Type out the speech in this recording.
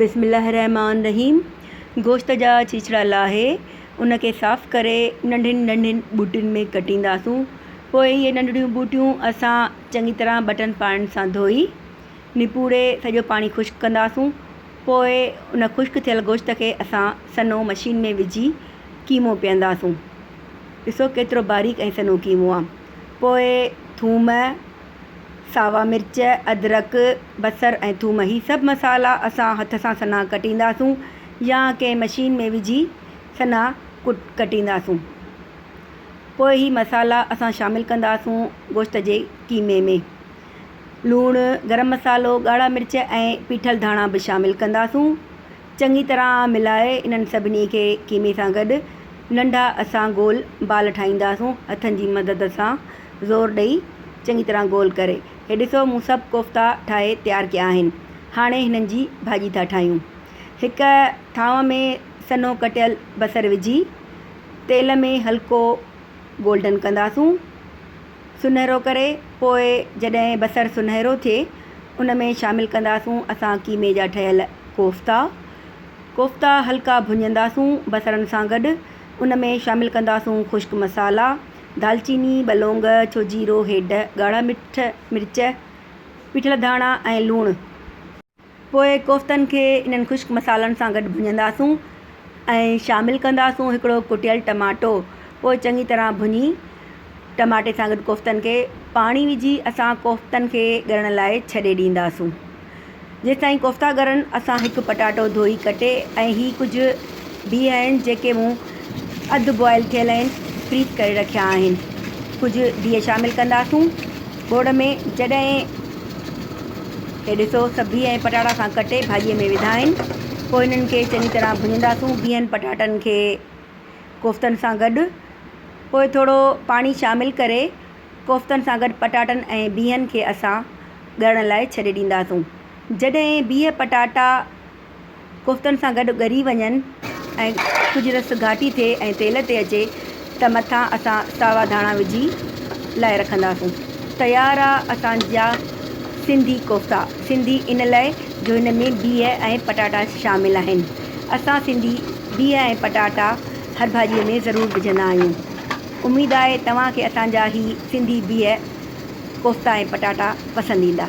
बिस्मिल्लाहिर्रहमानिर्रहीम। गोश्त जा चिचड़ा लाहे उनखे साफ़ करे नंढियुनि नंढियुनि बूटियुनि में कटींदासूं। पोइ इहे नंढड़ियूं बूटियूं असां चङी तरह बटन पाणी सां धोई निपूड़े सॼो पाणी ख़ुश्क कंदासूं। पोइ उन ख़ुश्क थियल गोश्त खे असां सनो मशीन में विझी कीमो पीअंदासूं। ॾिसो केतिरो बारीक ऐं सनो कीमो आहे। पोइ थूम, सावा मिर्च, अदरक, बसर ऐं थूम ही सभु मसाला असां हथ सां सना कटींदासूं या कंहिं मशीन में विझी सना कटींदासूं। पोइ ही मसाला असां शामिलु कंदासूं गोश्त जे कीमे में। लूणु, गरम मसालो, ॻाढ़ा मिर्च ऐं पीठल धाणा बि शामिलु कंदासूं। चङी तरह मिलाए इन्हनि सभिनी खे कीमे सां गॾु नंढा असां गोल बाल ठाहींदासूं हथनि जी मदद सां ज़ोर ॾेई चङी तरह गोल करे। हे ॾिसो मूं सभु कोफ़्ता ठाहे तयारु कया आहिनि। हाणे हिननि जी भाॼी था ठाहियूं। हिकु थांव में सनो कटियल बसर विझी तेल में हल्को गोल्डन कंदासूं सुनहरो करे। पोइ जॾहिं बसर सुनहरो थिए उन में शामिलु कंदासूं असां कीमे जा ठहियल कोफ़्ता हल्का भुञंदासूं बसरनि सां गॾु। उन में शामिलु कंदासूं ख़ुश्क मसाला, दालचीनी, बलौंग, छोजीरो, हेड, ॻाढ़ा मिर्च, पीठल धाणा ऐं लूणु। पोइ कोफ़्तनि खे इन्हनि ख़ुश्क मसालनि सां गॾु भुञंदासूं ऐं शामिलु कंदासूं हिकिड़ो कुटियल टमाटो। पोइ चङी तरह भुञी टमाटे सां गॾु कोफ़्तनि खे पाणी विझी असां कोफ़्तनि खे ॻरण लाइ छॾे ॾींदासूं। जेसिताईं कोफ़्ता ॻरनि असां हिकु पटाटो धोई कटे ऐं ही कुझु बीह आहिनि जेके मूं अधु बॉइल थियल आहिनि, फ्रीज़ करे रखिया आहिनि। कुझु बीह शामिलु कंदासूं ॿोड़ में। जॾहिं हे ॾिसो सभु बीह ऐं पटाटा सां कटे भाॼीअ में विधा आहिनि। पोइ हिननि खे चङी तरह भुञंदासूं बीहनि पटाटनि खे कोफ़्तनि सां गॾु। पोइ थोरो पाणी शामिलु करे कोफ़्तनि सां गॾु पटाटनि ऐं बीहनि खे असां ॻरण लाइ छॾे ॾींदासूं। जॾहिं बीह पटाटा कोफ़्तनि सां गॾु ॻरी वञनि ऐं कुझु रस घाटी थिए ऐं तेल ते अचे त मथां असां सावा धाणा विझी लाइ रखंदासूं। तयारु आहे असांजा सिंधी कोफ़्ता। सिंधी इन लाइ जो हिन में बीह ऐं पटाटा शामिलु आहिनि। असां सिंधी बीह ऐं पटाटा हर भाॼीअ में ज़रूरु विझंदा आहियूं। उमेदु आहे तव्हांखे असांजा ही सिंधी बीह कोफ़्ता ऐं पटाटा पसंदि ईंदा।